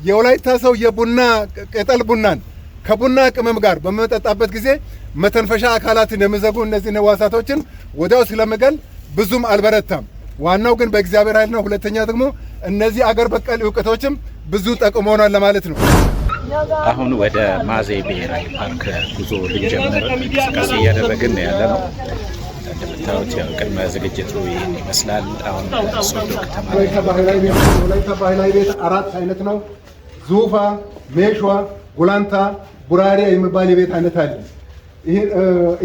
የወላይታ ሰው የቡና ቅጠል ቡናን ከቡና ቅመም ጋር በመጠጣበት ጊዜ መተንፈሻ አካላትን የሚዘጉ እነዚህ ህዋሳቶችን ወዲያው ስለመገል ብዙም አልበረታም። ዋናው ግን በእግዚአብሔር ኃይል ነው። ሁለተኛ ደግሞ እነዚህ አገር በቀል እውቀቶችም ብዙ ጠቅመውናል ለማለት ነው። አሁን ወደ ማዜ ብሔራዊ ፓርክ ጉዞ ልንጀምር እንቅስቃሴ እያደረግን ያለ ነው። እንደምታዩት ያው ቅድመ ዝግጅቱ ይህን ይመስላል። አሁን ሶዶ ከተማ ወላይታ ባህላዊ ቤት 4 አይነት ነው። ዙፋ፣ ሜሽዋ፣ ጉላንታ፣ ቡራሪያ የሚባል የቤት አይነት አለ።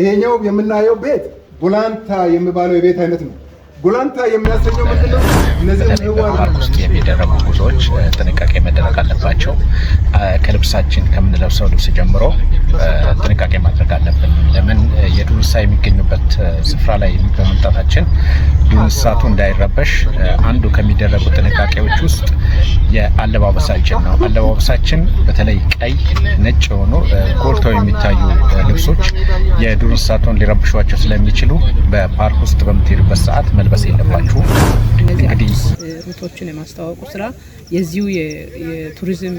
ይሄኛው የምናየው ቤት ጉላንታ የሚባለው የቤት አይነት ነው። ጉላንታ የሚያሰኘው ምንድነው? እነዚህ ፓርክ ውስጥ የሚደረጉ ጉዞዎች ጥንቃቄ መደረግ አለባቸው። ከልብሳችን ከምንለብሰው ልብስ ጀምሮ ጥንቃቄ ማድረግ አለብን። ለምን የዱር እንስሳ የሚገኙበት ስፍራ ላይ በመምጣታችን ዱር እንስሳቱ እንዳይረበሽ አንዱ ከሚደረጉ ጥንቃቄዎች ውስጥ የአለባበሳችን ነው። አለባበሳችን በተለይ ቀይ፣ ነጭ የሆኑ ጎልተው የሚታዩ ልብሶች የዱር እንስሳቱን ሊረብሿቸው ስለሚችሉ በፓርክ ውስጥ በምትሄዱበት ሰዓት መልበስ የለባችሁ። እንግዲህ ሩቶችን የማስተዋወቁ ስራ የዚሁ የቱሪዝም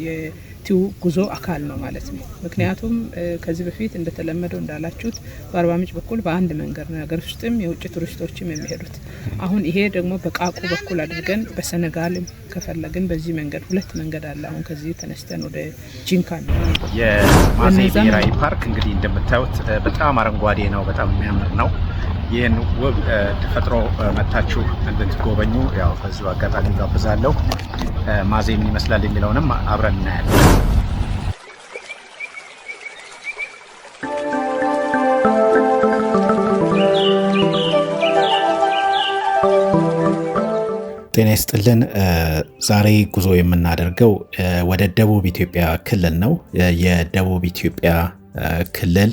የቲው ጉዞ አካል ነው ማለት ነው። ምክንያቱም ከዚህ በፊት እንደተለመደው እንዳላችሁት በአርባ ምንጭ በኩል በአንድ መንገድ ነው የሀገር ውስጥም የውጭ ቱሪስቶችም የሚሄዱት። አሁን ይሄ ደግሞ በቃቁ በኩል አድርገን በሰነጋልም ከፈለግን በዚህ መንገድ 2 መንገድ አለ። አሁን ከዚህ ተነስተን ወደ ጂንካ ነው። የማዜ ብሔራዊ ፓርክ እንግዲህ እንደምታዩት በጣም አረንጓዴ ነው፣ በጣም የሚያምር ነው። ይህን ውብ ተፈጥሮ መታችሁ እንድትጎበኙ ያው በዚሁ አጋጣሚ ጋብዛለሁ። ማዜ ምን ይመስላል የሚለውንም አብረን እናያለን። ጤና ይስጥልን። ዛሬ ጉዞ የምናደርገው ወደ ደቡብ ኢትዮጵያ ክልል ነው። የደቡብ ኢትዮጵያ ክልል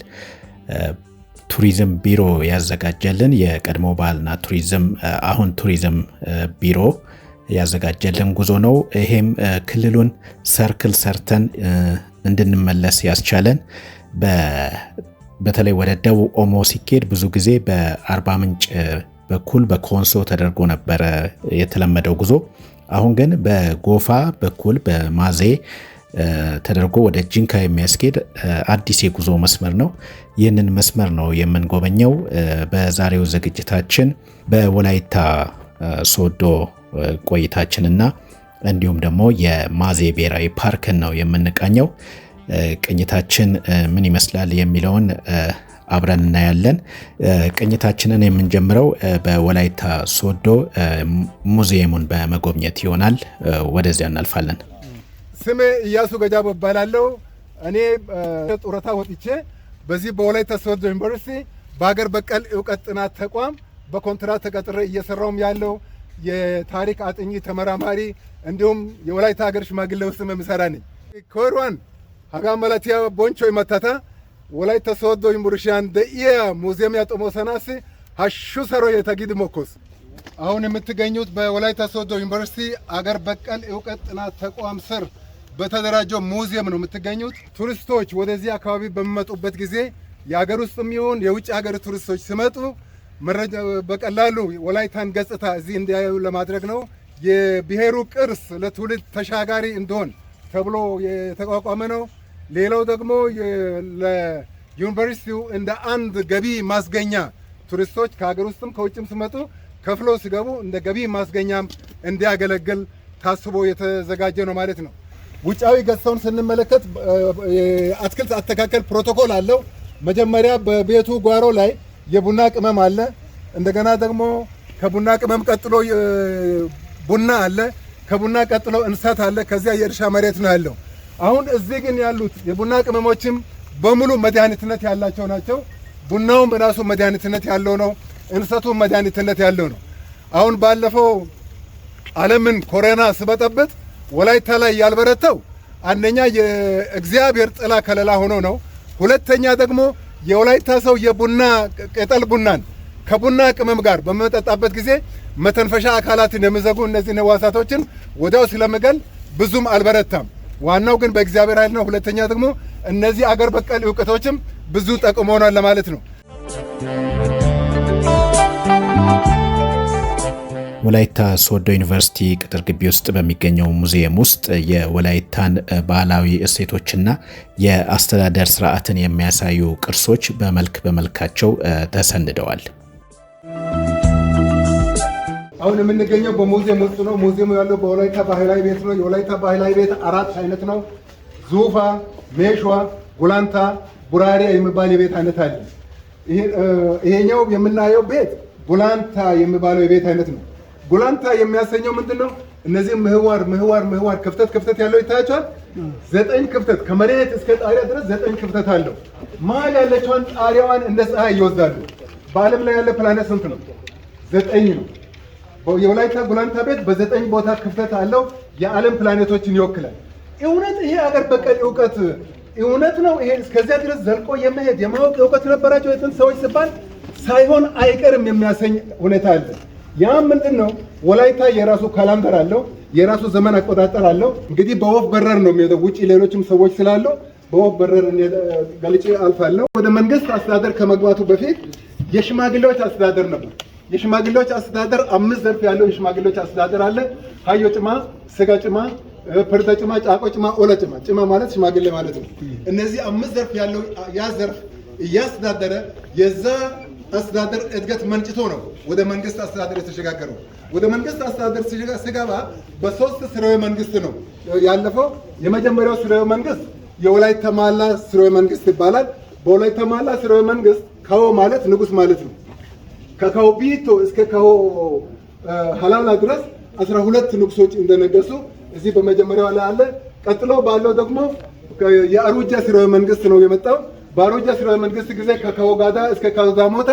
ቱሪዝም ቢሮ ያዘጋጀልን የቀድሞ ባህልና ቱሪዝም አሁን ቱሪዝም ቢሮ ያዘጋጀልን ጉዞ ነው። ይሄም ክልሉን ሰርክል ሰርተን እንድንመለስ ያስቻለን በተለይ ወደ ደቡብ ኦሞ ሲኬድ ብዙ ጊዜ በአርባ ምንጭ በኩል በኮንሶ ተደርጎ ነበረ የተለመደው ጉዞ። አሁን ግን በጎፋ በኩል በማዜ ተደርጎ ወደ ጂንካ የሚያስኬድ አዲስ የጉዞ መስመር ነው። ይህንን መስመር ነው የምንጎበኘው። በዛሬው ዝግጅታችን በወላይታ ሶዶ ቆይታችንና እንዲሁም ደግሞ የማዜ ብሔራዊ ፓርክን ነው የምንቃኘው። ቅኝታችን ምን ይመስላል የሚለውን አብረን እናያለን። ቅኝታችንን የምንጀምረው በወላይታ ሶዶ ሙዚየሙን በመጎብኘት ይሆናል። ወደዚያ እናልፋለን። ስሜ ኢያሱ ገጃቦ እባላለሁ። እኔ ጡረታ ወጥቼ በዚህ በወላይታ ሶዶ ዩኒቨርሲቲ በሀገር በቀል እውቀት ጥናት ተቋም በኮንትራት ተቀጥሬ እየሰራውም ያለው የታሪክ አጥኚ ተመራማሪ እንዲሁም የወላይታ ሀገር ሽማግሌ ውስጥ የምሰራ ነኝ። ኮርዋን ሀጋ መላቲያ ቦንቾ ይመታታ ወላይታ ሶዶ ዩኒቨርሲቲያን ደኢያ ሙዚየም ያጦሞሰናስ ሀሹ ሰሮ የተጊድ ሞኮስ። አሁን የምትገኙት በወላይታ ሶዶ ዩኒቨርሲቲ አገር በቀል እውቀት ጥናት ተቋም ስር በተደራጀው ሙዚየም ነው የምትገኙት። ቱሪስቶች ወደዚህ አካባቢ በሚመጡበት ጊዜ የሀገር ውስጥም ይሁን የውጭ ሀገር ቱሪስቶች ሲመጡ መረጃ በቀላሉ ወላይታን ገጽታ እዚህ እንዲያዩ ለማድረግ ነው። የብሔሩ ቅርስ ለትውልድ ተሻጋሪ እንዲሆን ተብሎ የተቋቋመ ነው። ሌላው ደግሞ ለዩኒቨርሲቲው እንደ አንድ ገቢ ማስገኛ ቱሪስቶች ከሀገር ውስጥም ከውጭም ሲመጡ ከፍሎ ሲገቡ እንደ ገቢ ማስገኛም እንዲያገለግል ታስቦ የተዘጋጀ ነው ማለት ነው። ውጫዊ ገጽታውን ስንመለከት የአትክልት አተካከል ፕሮቶኮል አለው። መጀመሪያ በቤቱ ጓሮ ላይ የቡና ቅመም አለ። እንደገና ደግሞ ከቡና ቅመም ቀጥሎ ቡና አለ። ከቡና ቀጥሎ እንሰት አለ። ከዚያ የእርሻ መሬት ነው ያለው። አሁን እዚህ ግን ያሉት የቡና ቅመሞችም በሙሉ መድኃኒትነት ያላቸው ናቸው። ቡናውም በራሱ መድኃኒትነት ያለው ነው። እንሰቱም መድኃኒትነት ያለው ነው። አሁን ባለፈው ዓለምን ኮሮና ስበጠብጥ ወላይታ ላይ ያልበረተው አንደኛ የእግዚአብሔር ጥላ ከለላ ሆኖ ነው። ሁለተኛ ደግሞ የወላይታ ሰው የቡና ቅጠል ቡናን ከቡና ቅመም ጋር በመጠጣበት ጊዜ መተንፈሻ አካላትን የሚዘጉ እነዚህ ህዋሳቶችን ወዲያው ስለመገል ብዙም አልበረታም። ዋናው ግን በእግዚአብሔር ኃይል ነው። ሁለተኛ ደግሞ እነዚህ አገር በቀል እውቀቶችም ብዙ ጠቅመውናል ለማለት ነው። ወላይታ ሶዶ ዩኒቨርሲቲ ቅጥር ግቢ ውስጥ በሚገኘው ሙዚየም ውስጥ የወላይታን ባህላዊ እሴቶችና የአስተዳደር ስርዓትን የሚያሳዩ ቅርሶች በመልካቸው ተሰንደዋል። አሁን የምንገኘው በሙዚየም ውስጥ ነው። ሙዚየሙ ያለው በወላይታ ባህላዊ ቤት ነው። የወላይታ ባህላዊ ቤት 4 አይነት ነው። ዙፋ፣ ሜሽዋ፣ ጉላንታ፣ ቡራሪያ የሚባል የቤት አይነት አለ። ይሄኛው የምናየው ቤት ጉላንታ የሚባለው የቤት አይነት ነው። ጉላንታ የሚያሰኘው ምንድነው? እነዚህ ምህዋር ክፍተት ያለው ይታያቸዋል። 9 ክፍተት ከመሬት እስከ ጣሪያ ድረስ 9 ክፍተት አለው። መሀል ያለችውን ጣሪያዋን እንደ ፀሐይ ይወስዳሉ። በዓለም ላይ ያለ ፕላኔት ስንት ነው? 9 ነው። የወላይታ ጉላንታ ቤት በ9 ቦታ ክፍተት አለው። የዓለም ፕላኔቶችን ይወክላል። እውነት ይሄ አገር በቀል እውቀት እውነት ነው? ይሄ እስከዚያ ድረስ ዘልቆ የመሄድ የማወቅ እውቀት ነበራቸው የጥንት ሰዎች ሲባል ሳይሆን አይቀርም የሚያሰኝ ሁኔታ አለ። ያ ምንድን ነው? ወላይታ የራሱ ካላንደር አለው፣ የራሱ ዘመን አቆጣጠር አለው። እንግዲህ በወፍ በረር ነው የሚሄደው። ውጪ ሌሎችም ሰዎች ስላሉ በወፍ በረር ገልጬ አልፋለሁ። ወደ መንግስት አስተዳደር ከመግባቱ በፊት የሽማግሌዎች አስተዳደር ነበር። የሽማግሌዎች አስተዳደር 5 ዘርፍ ያለው የሽማግሌዎች አስተዳደር አለ። ሀዮ ጭማ፣ ስጋ ጭማ፣ ፍርተ ጭማ፣ ጫቆ ጭማ፣ ኦለ ጭማ። ጭማ ማለት ሽማግሌ ማለት ነው። እነዚህ 5 ዘርፍ ያለው ያ ዘርፍ እያስተዳደረ የዛ አስተዳደር እድገት መንጭቶ ነው ወደ መንግስት አስተዳደር የተሸጋገረው። ወደ መንግስት አስተዳደር ሲገባ በ3 ስርወ መንግስት ነው ያለፈው። የመጀመሪያው ስርወ መንግስት የወላይታ ማላ ስርወ መንግስት ይባላል። በወላይታ ማላ ስርወ መንግስት ካዎ ማለት ንጉስ ማለት ነው። ከካዎ ቢቶ እስከ ካዎ ሀላላ ድረስ 12 ንጉሶች እንደነገሱ እዚህ በመጀመሪያው ላይ አለ። ቀጥሎ ባለው ደግሞ የአሩጃ ስርወ መንግስት ነው የመጣው። በአሩጃ ስርወ መንግስት ጊዜ ከካዎ ጋዳ እስከ ካዎ ዳሞታ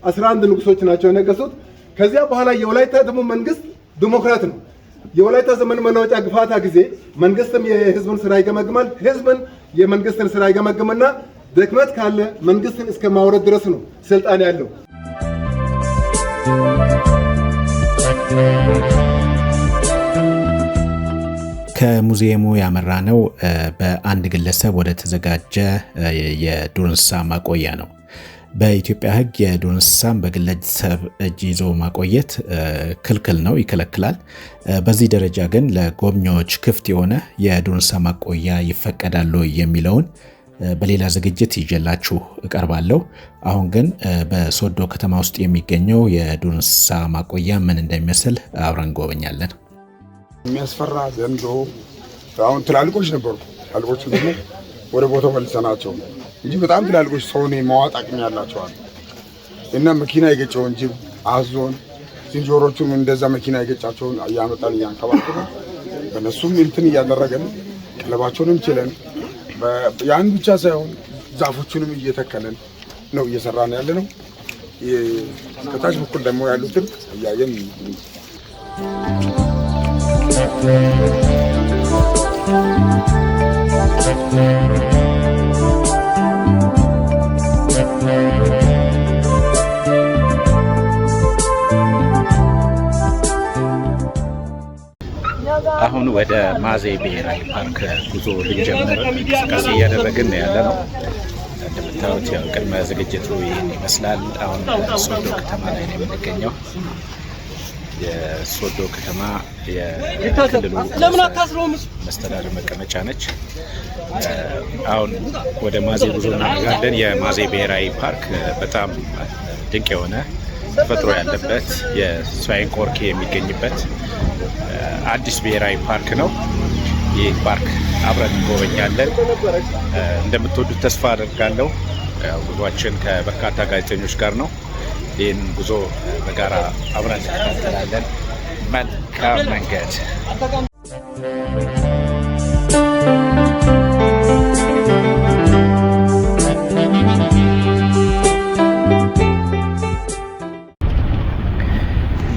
11 ንጉሶች ናቸው የነገሱት። ከዚያ በኋላ የወላይታ ደግሞ መንግስት ዲሞክራት ነው። የወላይታ ዘመን መለወጫ ግፋታ ጊዜ መንግስትም የህዝብን ስራ ይገመግማል፣ ህዝብን የመንግስትን ስራ ይገመግምና ድክመት ካለ መንግስትን እስከ ማውረድ ድረስ ነው ስልጣን ያለው። ከሙዚየሙ ያመራነው በአንድ ግለሰብ ወደ ተዘጋጀ የዱር እንስሳ ማቆያ ነው። በኢትዮጵያ ሕግ የዱር እንስሳን በግለሰብ እጅ ይዞ ማቆየት ክልክል ነው፣ ይከለክላል። በዚህ ደረጃ ግን ለጎብኚዎች ክፍት የሆነ የዱር እንስሳ ማቆያ ይፈቀዳል የሚለውን በሌላ ዝግጅት ይዤላችሁ እቀርባለሁ። አሁን ግን በሶዶ ከተማ ውስጥ የሚገኘው የዱር እንስሳ ማቆያ ምን እንደሚመስል አብረን እንጎበኛለን። የሚያስፈራ ዘንዶ አሁን ትላልቆች ነበሩ። ትላልቆች ደግሞ ወደ ቦታው መልሰናቸው እንጂ በጣም ትላልቆች ሰውን የማዋጥ አቅም ያላቸዋል። እና መኪና የገጨውን ጅብ፣ አዞን፣ ዝንጀሮቹም እንደዛ መኪና የገጫቸውን እያመጣን እያንከባከበን በእነሱም እንትን እያደረገን ቀለባቸውንም ችለን ያን ብቻ ሳይሆን ዛፎቹንም እየተከለን ነው እየሰራን ያለ ነው። ከታች በኩል ደግሞ ያሉትን እያየን አሁን ወደ ማዜ ብሔራዊ ፓርክ ጉዞ ልንጀምር እንቅስቃሴ እያደረግን ያለ ነው። እንደምታዩት ያው ቅድመ ዝግጅቱ ይህን ይመስላል። አሁን ሶዶ ከተማ ላይ ነው የምንገኘው። የሶዶ ከተማ የክልሉ መስተዳድር መቀመጫ ነች። አሁን ወደ ማዜ ጉዞ እናደርጋለን። የማዜ ብሔራዊ ፓርክ በጣም ድንቅ የሆነ ተፈጥሮ ያለበት የስዋይን ቆርኬ የሚገኝበት አዲስ ብሔራዊ ፓርክ ነው። ይህ ፓርክ አብረን እንጎበኛለን። እንደምትወዱት ተስፋ አደርጋለሁ። ጉዟችን ከበርካታ ጋዜጠኞች ጋር ነው። ይህን ጉዞ በጋራ አብረን እንከታተላለን። መልካም መንገድ።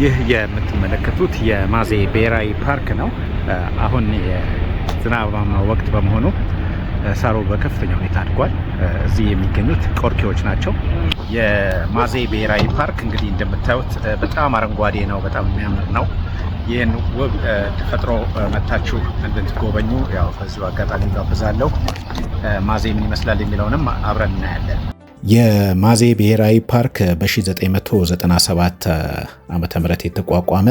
ይህ የምትመለከቱት የማዜ ብሔራዊ ፓርክ ነው። አሁን የዝናባማ ወቅት በመሆኑ ሳሩ በከፍተኛ ሁኔታ አድጓል። እዚህ የሚገኙት ቆርኬዎች ናቸው። የማዜ ብሔራዊ ፓርክ እንግዲህ እንደምታዩት በጣም አረንጓዴ ነው፣ በጣም የሚያምር ነው። ይህን ውብ ተፈጥሮ መታችሁ እንድትጎበኙ ያው በዚሁ አጋጣሚ ጋብዛለሁ። ማዜ ምን ይመስላል የሚለውንም አብረን እናያለን። የማዜ ብሔራዊ ፓርክ በ1997 ዓመተ ምህረት የተቋቋመ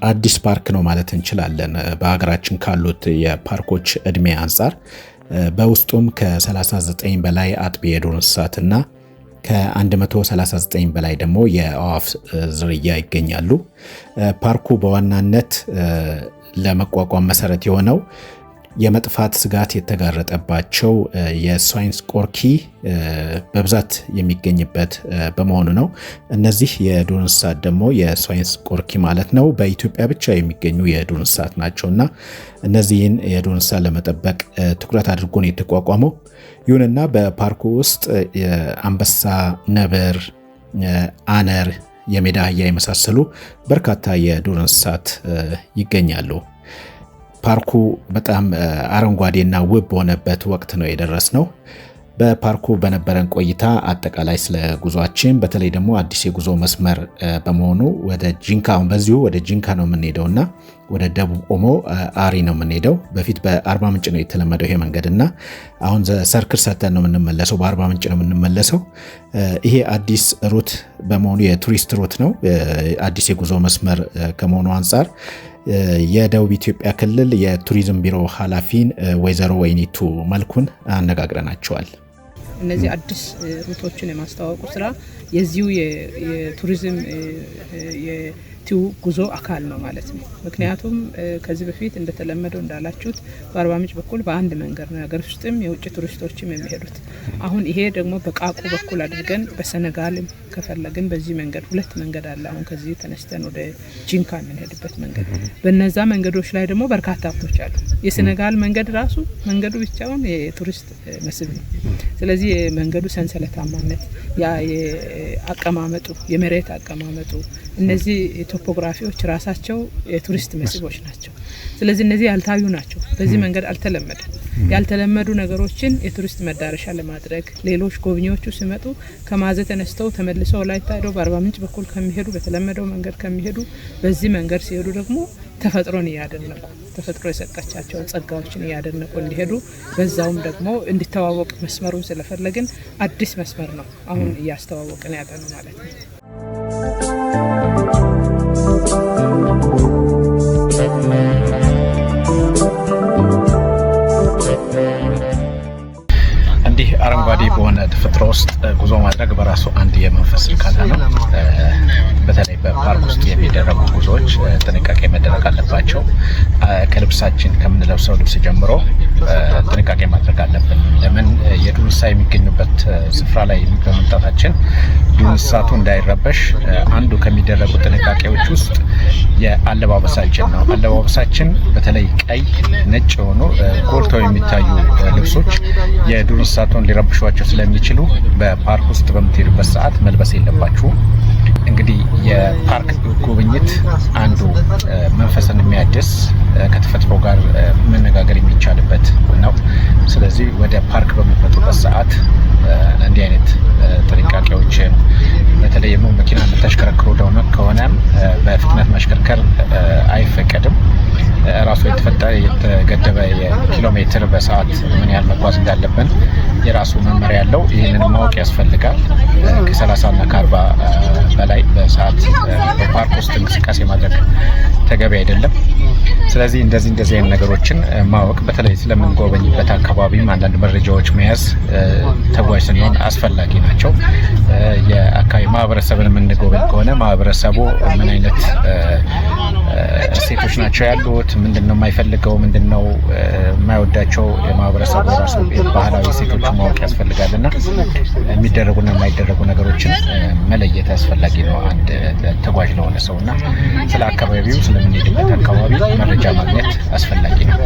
አዲስ ፓርክ ነው ማለት እንችላለን። በሀገራችን ካሉት የፓርኮች እድሜ አንጻር በውስጡም ከ39 በላይ አጥቢ የዱር እንስሳትና ከ139 በላይ ደግሞ የአዕዋፍ ዝርያ ይገኛሉ። ፓርኩ በዋናነት ለመቋቋም መሰረት የሆነው የመጥፋት ስጋት የተጋረጠባቸው የሳይንስ ቆርኪ በብዛት የሚገኝበት በመሆኑ ነው። እነዚህ የዱር እንስሳት ደግሞ የሳይንስ ቆርኪ ማለት ነው በኢትዮጵያ ብቻ የሚገኙ የዱር እንስሳት ናቸውና እነዚህን የዱር እንስሳት ለመጠበቅ ትኩረት አድርጎ ነው የተቋቋመው። ይሁንና በፓርኩ ውስጥ አንበሳ፣ ነብር፣ አነር፣ የሜዳ አህያ የመሳሰሉ በርካታ የዱር እንስሳት ይገኛሉ። ፓርኩ በጣም አረንጓዴና ውብ በሆነበት ወቅት ነው የደረስነው። በፓርኩ በነበረን ቆይታ አጠቃላይ ስለ ጉዟችን በተለይ ደግሞ አዲስ የጉዞ መስመር በመሆኑ ወደ ጂንካ በዚሁ ወደ ጂንካ ነው የምንሄደውና ወደ ደቡብ ኦሞ አሪ ነው የምንሄደው። በፊት በአርባ ምንጭ ነው የተለመደው ይሄ መንገድና አሁን ሰርክል ሰተን ነው የምንመለሰው። በአርባ ምንጭ ነው የምንመለሰው። ይሄ አዲስ ሩት በመሆኑ የቱሪስት ሩት ነው። አዲስ የጉዞ መስመር ከመሆኑ አንጻር የደቡብ ኢትዮጵያ ክልል የቱሪዝም ቢሮ ኃላፊን ወይዘሮ ወይኒቱ መልኩን አነጋግረናቸዋል። እነዚህ አዲስ ሩቶችን የማስተዋወቁ ስራ የዚሁ የቱሪዝም የቲው ጉዞ አካል ነው ማለት ነው። ምክንያቱም ከዚህ በፊት እንደተለመደው እንዳላችሁት በአርባ ምንጭ በኩል በአንድ መንገድ ነው የሀገር ውስጥም የውጭ ቱሪስቶችም የሚሄዱት። አሁን ይሄ ደግሞ በቃቁ በኩል አድርገን በሰነጋልም ከፈለግን በዚህ መንገድ ሁለት መንገድ አለ። አሁን ከዚህ ተነስተን ወደ ጂንካ የምንሄድበት መንገድ። በነዛ መንገዶች ላይ ደግሞ በርካታ ሀብቶች አሉ። የሰነጋል መንገድ ራሱ መንገዱ ብቻውን የቱሪስት መስህብ ነው። ስለዚህ የመንገዱ ሰንሰለታማነት፣ አቀማመጡ፣ የመሬት አቀማመጡ እነዚህ ቶፖግራፊዎች ራሳቸው የቱሪስት መስህቦች ናቸው። ስለዚህ እነዚህ ያልታዩ ናቸው። በዚህ መንገድ አልተለመደም። ያልተለመዱ ነገሮችን የቱሪስት መዳረሻ ለማድረግ ሌሎች ጎብኚዎቹ ሲመጡ ከማዘ ተነስተው ተመልሰው ወላይታ ሄደው በአርባ ምንጭ በኩል ከሚሄዱ በተለመደው መንገድ ከሚሄዱ በዚህ መንገድ ሲሄዱ ደግሞ ተፈጥሮን እያደነቁ ተፈጥሮ የሰጣቻቸውን ጸጋዎችን እያደነቁ እንዲሄዱ በዛውም ደግሞ እንዲተዋወቅ መስመሩን ስለፈለግን አዲስ መስመር ነው አሁን እያስተዋወቅን ያለ ነው ማለት ነው። እንዲህ አረንጓዴ በሆነ ተፈጥሮ ውስጥ ጉዞ ማድረግ በራሱ አንድ የመንፈስ እርካታ ነው። በተለይ በፓርክ ውስጥ የሚደረጉ ጉዞዎች ጥንቃቄ መደረግ አለባቸው። ከልብሳችን ከምንለብሰው ልብስ ጀምሮ ጥንቃቄ ማድረግ አለብን። ለምን የዱር እንስሳ የሚገኙበት ስፍራ ላይ በመምጣታችን ዱር እንስሳቱ እንዳይረበሽ አንዱ ከሚደረጉ ጥንቃቄዎች ውስጥ የአለባበሳችን ነው። አለባበሳችን በተለይ ቀይ፣ ነጭ የሆኑ ጎልተው የሚታዩ ልብሶች የዱር እንስሳቱን ሊረብሿቸው ስለሚችሉ በፓርክ ውስጥ በምትሄዱበት ሰዓት መልበስ የለባችሁም። እንግዲህ የፓርክ ጉብኝት አንዱ መንፈስን የሚያድስ ከተፈጥሮ ጋር መነጋገር የሚቻልበት ነው። ስለዚህ ወደ ፓርክ በምትመጡበት ሰዓት እንዲህ አይነት ጥንቃቄዎችን በተለይ ደግሞ መኪና የምታሽከረክሩ ከሆነ በፍጥነት ማሽከርከር አይፈቀድም። ራሱ የተገደበ የኪሎ ሜትር በሰዓት ምን ያህል መጓዝ እንዳለብን የራሱ መመሪያ ያለው። ይህንን ማወቅ ያስፈልጋል። ከ30 እና ከ40 በላይ በሰዓት በፓርክ ውስጥ እንቅስቃሴ ማድረግ ተገቢ አይደለም። ስለዚህ እንደዚህ አይነት ነገሮችን ማወቅ በተለይ ስለምንጎበኝበት አካባቢም አንዳንድ መረጃዎች መያዝ ተጓዥ ስንሆን አስፈላጊ ናቸው። የአካባቢ ማህበረሰብን የምንጎበኝ ከሆነ ማህበረሰቡ ምን አይነት እሴቶች ናቸው ያሉት፣ ምንድነው የማይፈልገው፣ ምንድነው የማይወዳቸው፣ የማህበረሰቡ ራሱ ባህላዊ እሴቶች ማወቅ ያስፈልጋልና የሚደረጉና የማይደረጉ ነገሮችን መለየት አስፈላጊ ነው አንድ ተጓዥ ለሆነ ሰውና ስለ አካባቢው ስለምንሄድበት አካባቢ መረጃ ማግኘት አስፈላጊ ነው።